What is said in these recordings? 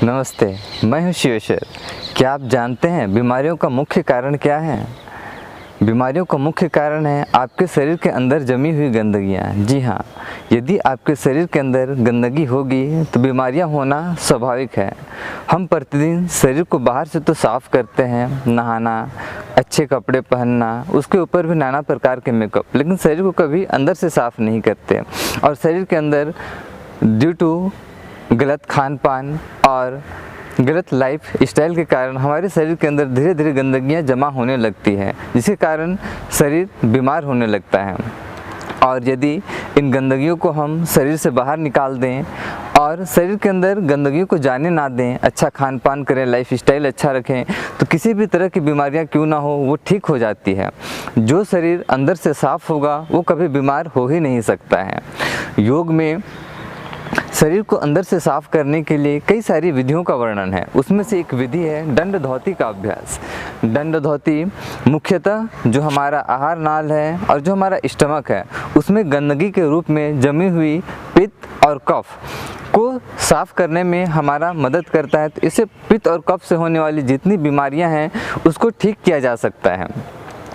नमस्ते, मैं हूं शिवेश्वर। क्या आप जानते हैं बीमारियों का मुख्य कारण क्या है? बीमारियों का मुख्य कारण है आपके शरीर के अंदर जमी हुई गंदगियाँ। जी हाँ, यदि आपके शरीर के अंदर गंदगी होगी तो बीमारियाँ होना स्वाभाविक है। हम प्रतिदिन शरीर को बाहर से तो साफ़ करते हैं, नहाना, अच्छे कपड़े पहनना, उसके ऊपर भी नाना प्रकार के मेकअप, लेकिन शरीर को कभी अंदर से साफ़ नहीं करते। और शरीर के अंदर ड्यू टू गलत खान पान और गलत लाइफ स्टाइल के कारण हमारे शरीर के अंदर धीरे धीरे गंदगियाँ जमा होने लगती है, जिसके कारण शरीर बीमार होने लगता है। और यदि इन गंदगियों को हम शरीर से बाहर निकाल दें और शरीर के अंदर गंदगियों को जाने ना दें, अच्छा खान पान करें, लाइफ स्टाइल अच्छा रखें, तो किसी भी तरह की बीमारियां क्यों ना हो वो ठीक हो जाती है। जो शरीर अंदर से साफ़ होगा वो कभी बीमार हो ही नहीं सकता है। योग में शरीर को अंदर से साफ करने के लिए कई सारी विधियों का वर्णन है। उसमें से एक विधि है दंड धौती का अभ्यास। दंड धौती मुख्यतः जो हमारा आहार नाल है और जो हमारा स्टमक है उसमें गंदगी के रूप में जमी हुई पित्त और कफ को साफ करने में हमारा मदद करता है। तो इससे पित्त और कफ से होने वाली जितनी बीमारियां हैं उसको ठीक किया जा सकता है।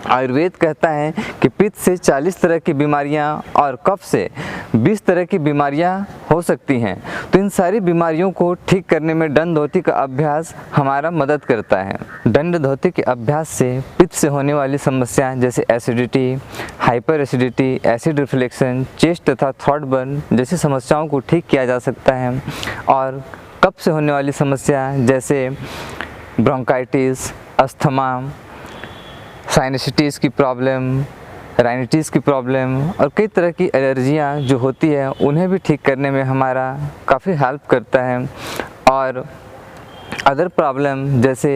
आयुर्वेद कहता है कि पित्त से 40 तरह की बीमारियां और कफ से 20 तरह की बीमारियां हो सकती हैं। तो इन सारी बीमारियों को ठीक करने में दंड धौती का अभ्यास हमारा मदद करता है। दंड धौती के अभ्यास से पित्त से होने वाली समस्याएं जैसे acidity, hyper acidity, acid reflection, chest तथा थ्रोट बर्न जैसी समस्याओं को ठीक किया जा सकता है। और कफ से होने वाली समस्या जैसे ब्रोंकाइटिस, अस्थमा, साइनुसिटिस की प्रॉब्लम, rhinitis की प्रॉब्लम और कई तरह की एलर्जियां जो होती है उन्हें भी ठीक करने में हमारा काफ़ी हेल्प करता है। और अदर प्रॉब्लम जैसे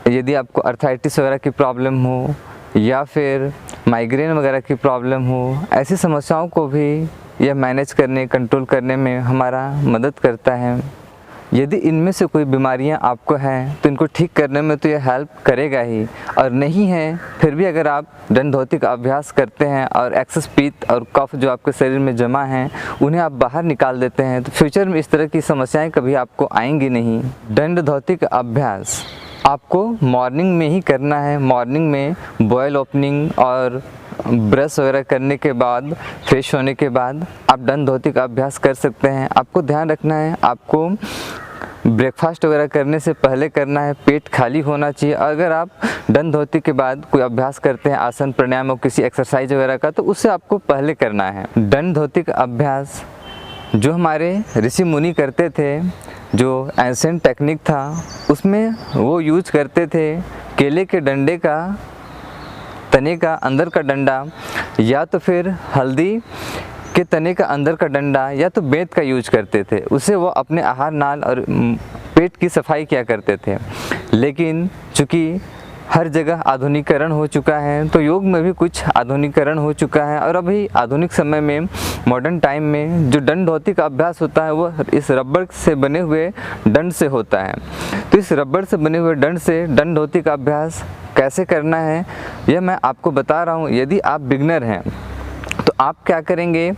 यदि आपको आर्थराइटिस वगैरह की प्रॉब्लम हो या फिर माइग्रेन वगैरह की प्रॉब्लम हो, ऐसी समस्याओं को भी यह मैनेज करने, कंट्रोल करने में हमारा मदद करता है। यदि इनमें से कोई बीमारियां आपको हैं तो इनको ठीक करने में तो यह हेल्प करेगा ही, और नहीं है फिर भी अगर आप दंड धौती का अभ्यास करते हैं और एक्सेस पित्त और कफ जो आपके शरीर में जमा हैं उन्हें आप बाहर निकाल देते हैं तो फ्यूचर में इस तरह की समस्याएं कभी आपको आएंगी नहीं। दंड धौती का अभ्यास आपको मॉर्निंग में ही करना है। मॉर्निंग में बॉयल ओपनिंग और ब्रश वगैरह करने के बाद, फ्रेश होने के बाद आप दंड धौती का अभ्यास कर सकते हैं। आपको ध्यान रखना है, आपको ब्रेकफास्ट वगैरह करने से पहले करना है, पेट खाली होना चाहिए। अगर आप दंड धौती के बाद कोई अभ्यास करते हैं, आसन प्राणायाम और किसी एक्सरसाइज वगैरह का, तो उससे आपको पहले करना है। दंड धौती का अभ्यास जो हमारे ऋषि मुनि करते थे, जो एंशिएंट टेक्निक था, उसमें वो यूज करते थे केले के डंडे का, तने का अंदर का डंडा, या तो फिर हल्दी के तने का अंदर का डंडा, या तो बेंत का यूज करते थे। उससे वो अपने आहार नाल और पेट की सफाई किया करते थे। लेकिन चूँकि हर जगह आधुनिकीकरण हो चुका है तो योग में भी कुछ आधुनिकीकरण हो चुका है। और अभी आधुनिक समय में, मॉडर्न टाइम में जो दंड धौती का अभ्यास होता है वो इस रबड़ से बने हुए दंड से होता है। तो इस रबड़ से बने हुए दंड से दंड धौती का अभ्यास कैसे करना है यह मैं आपको बता रहा हूँ। यदि आप बिगनर हैं तो आप क्या करेंगे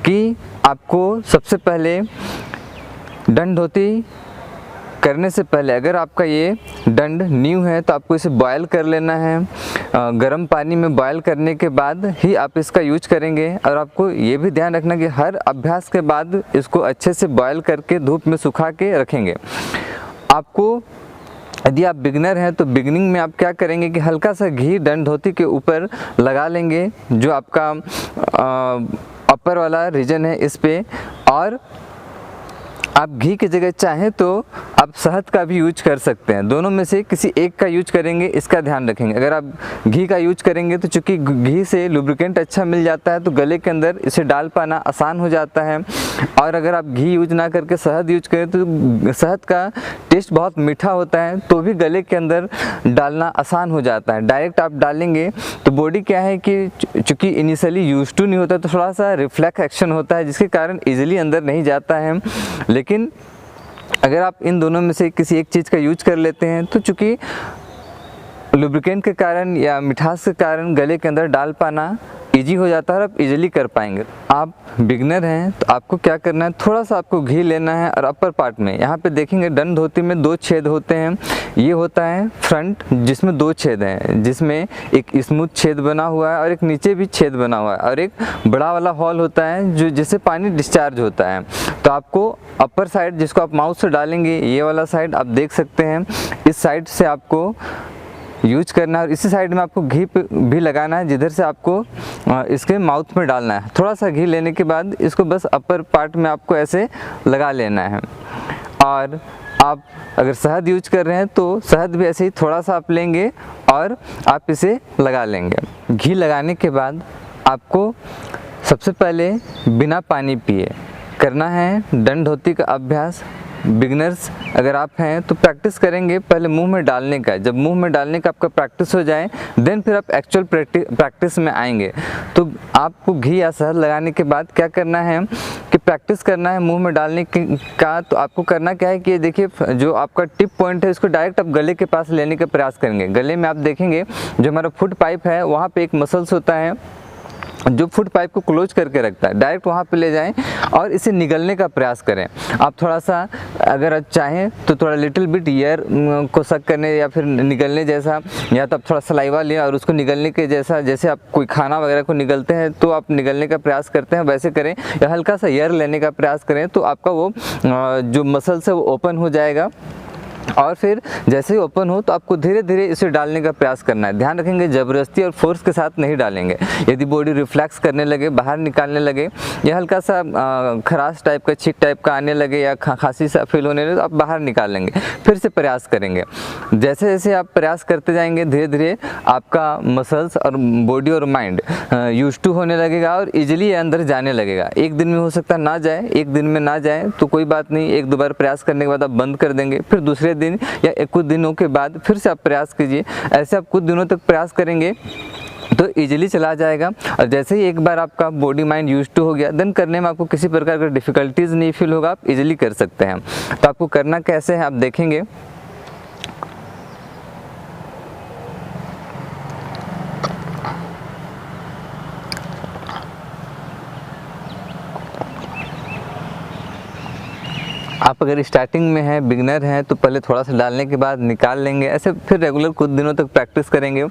कि आपको सबसे पहले दंड धौती करने से पहले, अगर आपका ये दंड न्यू है तो आपको इसे बॉयल कर लेना है। गर्म पानी में बॉयल करने के बाद ही आप इसका यूज करेंगे। और आपको ये भी ध्यान रखना कि हर अभ्यास के बाद इसको अच्छे से बॉयल करके धूप में सुखा के रखेंगे। आपको यदि आप बिगनर हैं तो बिगनिंग में आप क्या करेंगे कि हल्का सा घी दंड धौती के ऊपर लगा लेंगे, जो आपका अपर वाला रीजन है इस पे। और आप घी की जगह चाहें तो आप शहद का भी यूज कर सकते हैं। दोनों में से किसी एक का यूज करेंगे, इसका ध्यान रखेंगे। अगर आप घी का यूज करेंगे तो चूँकि घी से लुब्रिकेंट अच्छा मिल जाता है तो गले के अंदर इसे डाल पाना आसान हो जाता है। और अगर आप घी यूज ना करके शहद यूज करें तो शहद का टेस्ट बहुत मीठा होता है, तो भी गले के अंदर डालना आसान हो जाता है। डायरेक्ट आप डालेंगे तो बॉडी क्या है कि चूँकि इनिशियली यूज टू नहीं होता तो थोड़ा सा रिफ्लेक्स एक्शन होता है, जिसके कारण ईजिली अंदर नहीं जाता है। लेकिन अगर आप इन दोनों में से किसी एक चीज़ का यूज कर लेते हैं तो चूँकि लुब्रिकेंट के कारण या मिठास के कारण गले के अंदर डाल पाना ईजी हो जाता है और आप इजीली कर पाएंगे। आप बिगनर हैं तो आपको क्या करना है, थोड़ा सा आपको घी लेना है और अपर पार्ट में यहाँ पे देखेंगे दंड धोती में 2 छेद होते हैं। ये होता है फ्रंट जिसमें 2 छेद हैं, जिसमें एक स्मूथ छेद बना हुआ है और एक नीचे भी छेद बना हुआ है, और एक बड़ा वाला हॉल होता है जो जिससे पानी डिस्चार्ज होता है। तो आपको अपर साइड जिसको आप माउथ से डालेंगे, ये वाला साइड आप देख सकते हैं, इस साइड से आपको यूज करना है और इसी साइड में आपको घी भी लगाना है जिधर से आपको इसके माउथ में डालना है। थोड़ा सा घी लेने के बाद इसको बस अपर पार्ट में आपको ऐसे लगा लेना है। और आप अगर शहद यूज कर रहे हैं तो शहद भी ऐसे ही थोड़ा सा आप लेंगे और आप इसे लगा लेंगे। घी लगाने के बाद आपको सबसे पहले बिना पानी पिए करना है दंड धोती का अभ्यास। बिगनर्स अगर आप हैं तो प्रैक्टिस करेंगे पहले मुंह में डालने का। जब मुंह में डालने का आपका प्रैक्टिस हो जाए देन फिर आप एक्चुअल प्रैक्टिस में आएंगे। तो आपको घी या शहद लगाने के बाद क्या करना है कि प्रैक्टिस करना है मुंह में डालने का। तो आपको करना क्या है कि देखिए जो आपका टिप पॉइंट है इसको डायरेक्ट आप गले के पास लेने का प्रयास करेंगे। गले में आप देखेंगे जो हमारा फुट पाइप है वहाँ पे एक मसल्स होता है जो फुट पाइप को क्लोज करके रखता है, डायरेक्ट वहाँ पे ले जाएं और इसे निगलने का प्रयास करें। आप थोड़ा सा अगर आप चाहें तो थोड़ा लिटिल बिट ईयर को सक करने या फिर निगलने जैसा, या तो आप थोड़ा सलाइवा लें और उसको निगलने के जैसा, जैसे आप कोई खाना वगैरह को निगलते हैं तो आप निगलने का प्रयास करते हैं वैसे करें, या हल्का सा एयर लेने का प्रयास करें तो आपका वो जो मसल्स है वो ओपन हो जाएगा। और फिर जैसे ही ओपन हो तो आपको धीरे धीरे इसे डालने का प्रयास करना है। ध्यान रखेंगे ज़बरदस्ती और फोर्स के साथ नहीं डालेंगे। यदि बॉडी रिफ्लेक्स करने लगे, बाहर निकालने लगे, या हल्का सा खराश टाइप का, छींक टाइप का आने लगे या खांसी सा फील होने लगे तो आप बाहर निकाल लेंगे। फिर से प्रयास करेंगे। जैसे जैसे आप प्रयास करते जाएंगे धीरे धीरे आपका मसल्स और बॉडी और माइंड यूज टू होने लगेगा और ईजिली अंदर जाने लगेगा। एक दिन में हो सकता है ना जाए, एक दिन में ना जाए तो कोई बात नहीं, 1-2 बार प्रयास करने के बाद आप बंद कर देंगे। फिर दूसरे दिन या कुछ दिनों के बाद फिर से आप प्रयास कीजिए। ऐसे आप कुछ दिनों तक प्रयास करेंगे तो इजीली चला जाएगा। और जैसे ही एक बार आपका बॉडी माइंड यूज टू हो गया देन करने में आपको किसी प्रकार का डिफ़िकल्टीज नहीं फील होगा, आप इजीली कर सकते हैं। तो आपको करना कैसे है आप देखेंगे। आप अगर स्टार्टिंग में हैं, बिगनर हैं, तो पहले थोड़ा सा डालने के बाद निकाल लेंगे। ऐसे फिर रेगुलर कुछ दिनों तक प्रैक्टिस करेंगे।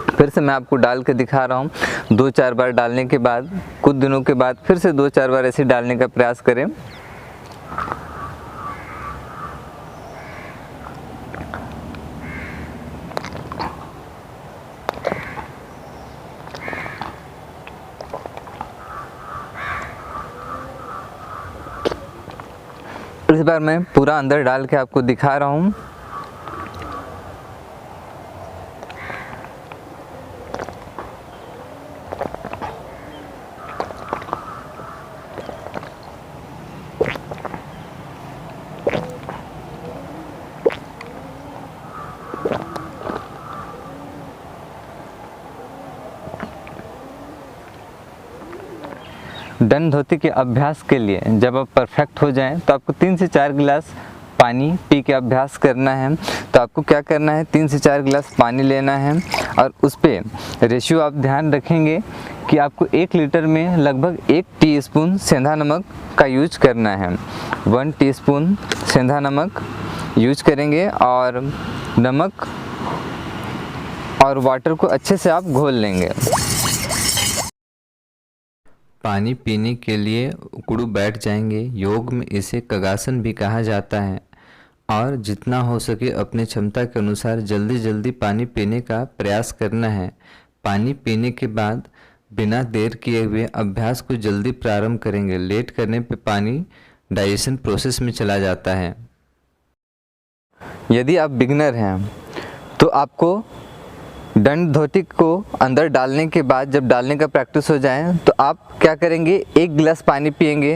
फिर से मैं आपको डाल के दिखा रहा हूँ। 2-4 बार डालने के बाद कुछ दिनों के बाद फिर से 2-4 बार ऐसे डालने का प्रयास करें। इस बार मैं पूरा अंदर डाल के आपको दिखा रहा हूँ। दंड धोती के अभ्यास के लिए जब आप परफेक्ट हो जाएं तो आपको 3 से 4 गिलास पानी पी के अभ्यास करना है। तो आपको क्या करना है, 3 से 4 गिलास पानी लेना है और उस पर रेशियो आप ध्यान रखेंगे कि आपको 1 लीटर में लगभग 1 टीस्पून सेंधा नमक का यूज करना है। 1 टीस्पून सेंधा नमक यूज करेंगे और नमक और वाटर को अच्छे से आप घोल लेंगे। पानी पीने के लिए उकड़ू बैठ जाएंगे। योग में इसे कगासन भी कहा जाता है और जितना हो सके अपने क्षमता के अनुसार जल्दी जल्दी पानी पीने का प्रयास करना है। पानी पीने के बाद बिना देर किए हुए अभ्यास को जल्दी प्रारंभ करेंगे। लेट करने पे पानी डाइजेशन प्रोसेस में चला जाता है। यदि आप बिगनर हैं तो आपको दंड धोती को अंदर डालने के बाद जब डालने का प्रैक्टिस हो जाए तो आप क्या करेंगे, 1 गिलास पानी पिएंगे।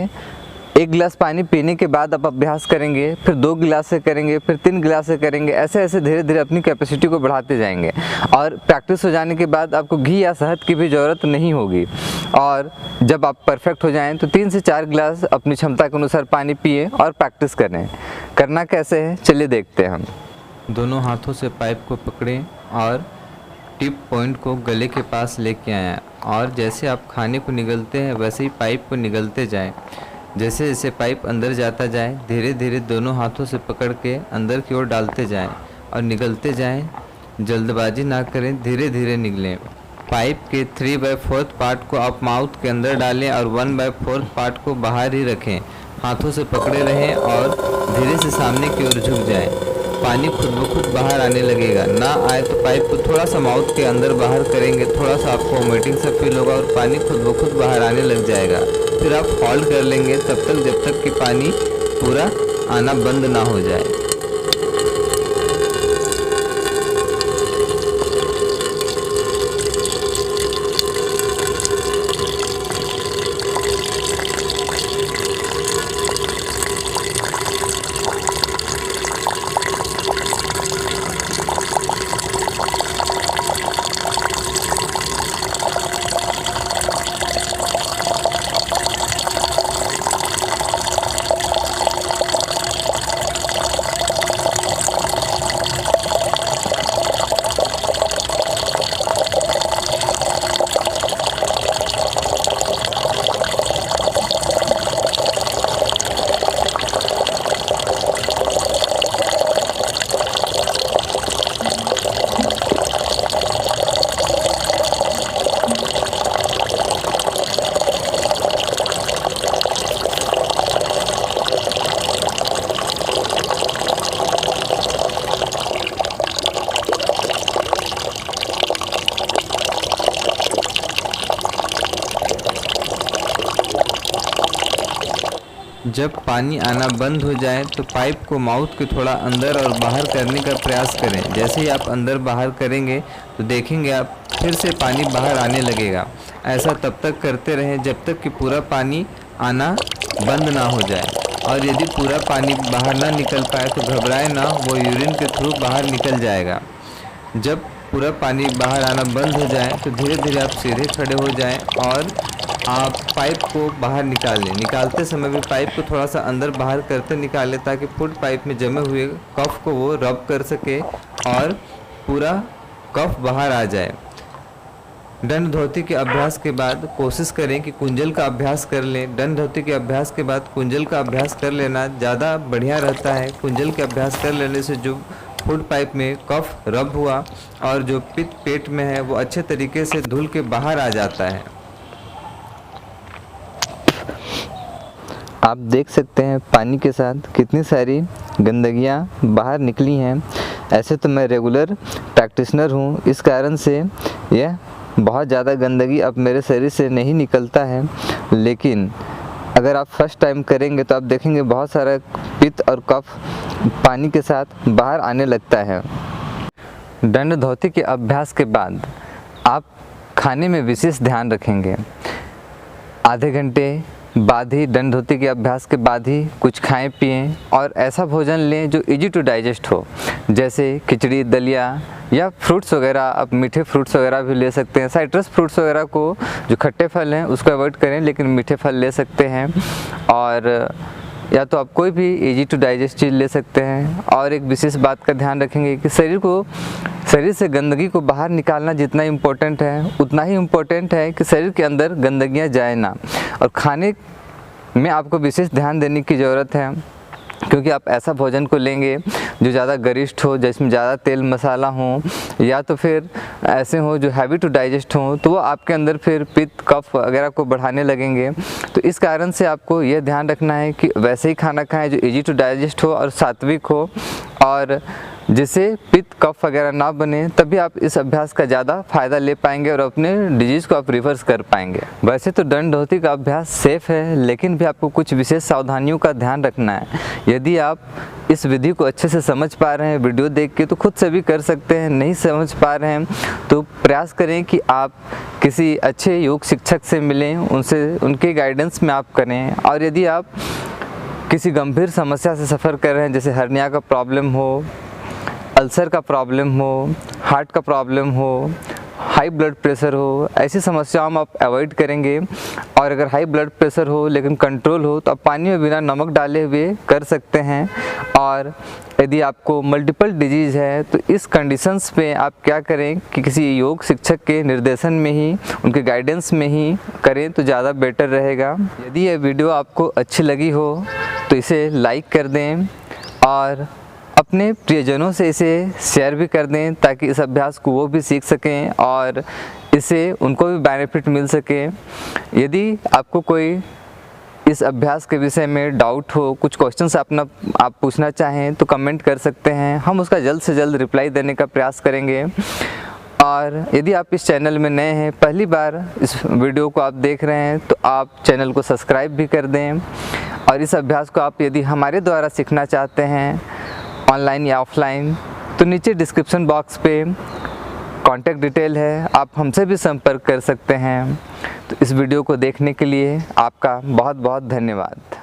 1 गिलास पानी पीने के बाद आप अभ्यास करेंगे, फिर 2 गिलास से करेंगे, फिर 3 गिलास से करेंगे। ऐसे ऐसे धीरे धीरे अपनी कैपेसिटी को बढ़ाते जाएंगे और प्रैक्टिस हो जाने के बाद आपको घी या शहद की भी ज़रूरत नहीं होगी। और जब आप परफेक्ट हो जाएं तो 3 से 4 गिलास अपनी क्षमता के अनुसार पानी पिए और प्रैक्टिस करें। करना कैसे है चलिए देखते हैं हम। दोनों हाथों से पाइप को पकड़ें और टिप पॉइंट को गले के पास लेके आएं और जैसे आप खाने को निगलते हैं वैसे ही पाइप को निगलते जाएं। जैसे जैसे पाइप अंदर जाता जाए धीरे धीरे दोनों हाथों से पकड़ के अंदर की ओर डालते जाएं और निगलते जाएं। जल्दबाजी ना करें, धीरे धीरे निगलें। पाइप के 3/4 पार्ट को आप माउथ के अंदर डालें और 1/4 पार्ट को बाहर ही रखें। हाथों से पकड़े रहें और धीरे से सामने की ओर झुक जाएं। पानी खुद ब खुद बाहर आने लगेगा। ना आए तो पाइप को थोड़ा सा माउथ के अंदर बाहर करेंगे, थोड़ा सा आपको वोमिटिंग सा फील होगा और पानी खुद ब खुद बाहर आने लग जाएगा। फिर आप होल्ड कर लेंगे तब तक जब तक कि पानी पूरा आना बंद ना हो जाए। जब पानी आना बंद हो जाए तो पाइप को माउथ के थोड़ा अंदर और बाहर करने का प्रयास करें। जैसे ही आप अंदर बाहर करेंगे तो देखेंगे आप फिर से पानी बाहर आने लगेगा। ऐसा तब तक करते रहें जब तक कि पूरा पानी आना बंद ना हो जाए। और यदि पूरा पानी बाहर ना निकल पाए तो घबराएं ना, वो यूरिन के थ्रू बाहर निकल जाएगा। जब पूरा पानी बाहर आना बंद हो जाए तो धीरे धीरे आप सीधे खड़े हो जाएं और आप पाइप को बाहर निकाल लें। निकालते समय भी पाइप को थोड़ा सा अंदर बाहर करते निकालें ताकि फूड पाइप में जमे हुए कफ को वो रब कर सके और पूरा कफ बाहर आ जाए। दंड धौती के अभ्यास के बाद कोशिश करें कि कुंजल का अभ्यास कर लें। दंड धौती के अभ्यास के बाद कुंजल का अभ्यास कर लेना ज़्यादा बढ़िया रहता है। कुंजल के अभ्यास कर लेने से जो फूड पाइप में कफ रब हुआ और जो पित्त पेट में है वो अच्छे तरीके से धुल के बाहर आ जाता है। आप देख सकते हैं पानी के साथ कितनी सारी गंदगियाँ बाहर निकली हैं। ऐसे तो मैं रेगुलर प्रैक्टिशनर हूँ, इस कारण से यह बहुत ज़्यादा गंदगी अब मेरे शरीर से नहीं निकलता है। लेकिन अगर आप फर्स्ट टाइम करेंगे तो आप देखेंगे बहुत सारा पित्त और कफ पानी के साथ बाहर आने लगता है। दंड धौती के अभ्यास के बाद आप खाने में विशेष ध्यान रखेंगे। आधे घंटे बाद ही दंड धौती के अभ्यास के बाद ही कुछ खाएं पिएं और ऐसा भोजन लें जो इजी टू डाइजेस्ट हो, जैसे खिचड़ी, दलिया या फ्रूट्स वगैरह। आप मीठे फ्रूट्स वगैरह भी ले सकते हैं। साइट्रस फ्रूट्स वगैरह को, जो खट्टे फल हैं उसको अवॉइड करें, लेकिन मीठे फल ले सकते हैं। और या तो आप कोई भी इजी टू डाइजेस्ट चीज़ ले सकते हैं। और एक विशेष बात का ध्यान रखेंगे कि शरीर से गंदगी को बाहर निकालना जितना इम्पोर्टेंट है उतना ही इम्पोर्टेंट है कि शरीर के अंदर गंदगियाँ जाए ना। और खाने में आपको विशेष ध्यान देने की ज़रूरत है, क्योंकि आप ऐसा भोजन को लेंगे जो ज़्यादा गरिष्ठ हो, जिसमें ज़्यादा तेल मसाला हो, या तो फिर ऐसे हो जो हैवी टू डाइजेस्ट हो, तो वो आपके अंदर फिर पित्त कफ वगैरह को बढ़ाने लगेंगे। तो इस कारण से आपको यह ध्यान रखना है कि वैसे ही खाना खाएं जो इजी टू डाइजेस्ट हो और सात्विक हो, और जिससे पित्त कफ वगैरह ना बने। तभी आप इस अभ्यास का ज़्यादा फ़ायदा ले पाएंगे और अपने डिजीज़ को आप रिवर्स कर पाएंगे। वैसे तो दंड धौती का अभ्यास सेफ़ है, लेकिन भी आपको कुछ विशेष सावधानियों का ध्यान रखना है। यदि आप इस विधि को अच्छे से समझ पा रहे हैं वीडियो देख के तो खुद से भी कर सकते हैं। नहीं समझ पा रहे हैं तो प्रयास करें कि आप किसी अच्छे योग शिक्षक से मिलें, उनके गाइडेंस में आप करें। और यदि आप किसी गंभीर समस्या से सफ़र कर रहे हैं, जैसे हर्निया का प्रॉब्लम हो, अल्सर का प्रॉब्लम हो, हार्ट का प्रॉब्लम हो, हाई ब्लड प्रेशर हो, ऐसी समस्याओं में आप अवॉइड करेंगे। और अगर हाई ब्लड प्रेशर हो लेकिन कंट्रोल हो तो आप पानी में बिना नमक डाले हुए कर सकते हैं। और यदि आपको मल्टीपल डिजीज़ है तो इस कंडीशंस पे आप क्या करें कि किसी योग शिक्षक के निर्देशन में ही, उनके गाइडेंस में ही करें तो ज़्यादा बेटर रहेगा। यदि यह वीडियो आपको अच्छी लगी हो तो इसे लाइक कर दें और अपने प्रियजनों से इसे शेयर भी कर दें ताकि इस अभ्यास को वो भी सीख सकें और इससे उनको भी बेनिफिट मिल सके। यदि आपको कोई इस अभ्यास के विषय में डाउट हो, कुछ क्वेश्चंस आप पूछना चाहें तो कमेंट कर सकते हैं, हम उसका जल्द से जल्द रिप्लाई देने का प्रयास करेंगे। और यदि आप इस चैनल में नए हैं, पहली बार इस वीडियो को आप देख रहे हैं तो आप चैनल को सब्सक्राइब भी कर दें। और इस अभ्यास को आप यदि हमारे द्वारा सीखना चाहते हैं ऑनलाइन या ऑफलाइन तो नीचे डिस्क्रिप्शन बॉक्स पे कॉन्टैक्ट डिटेल है, आप हमसे भी संपर्क कर सकते हैं। तो इस वीडियो को देखने के लिए आपका बहुत बहुत धन्यवाद।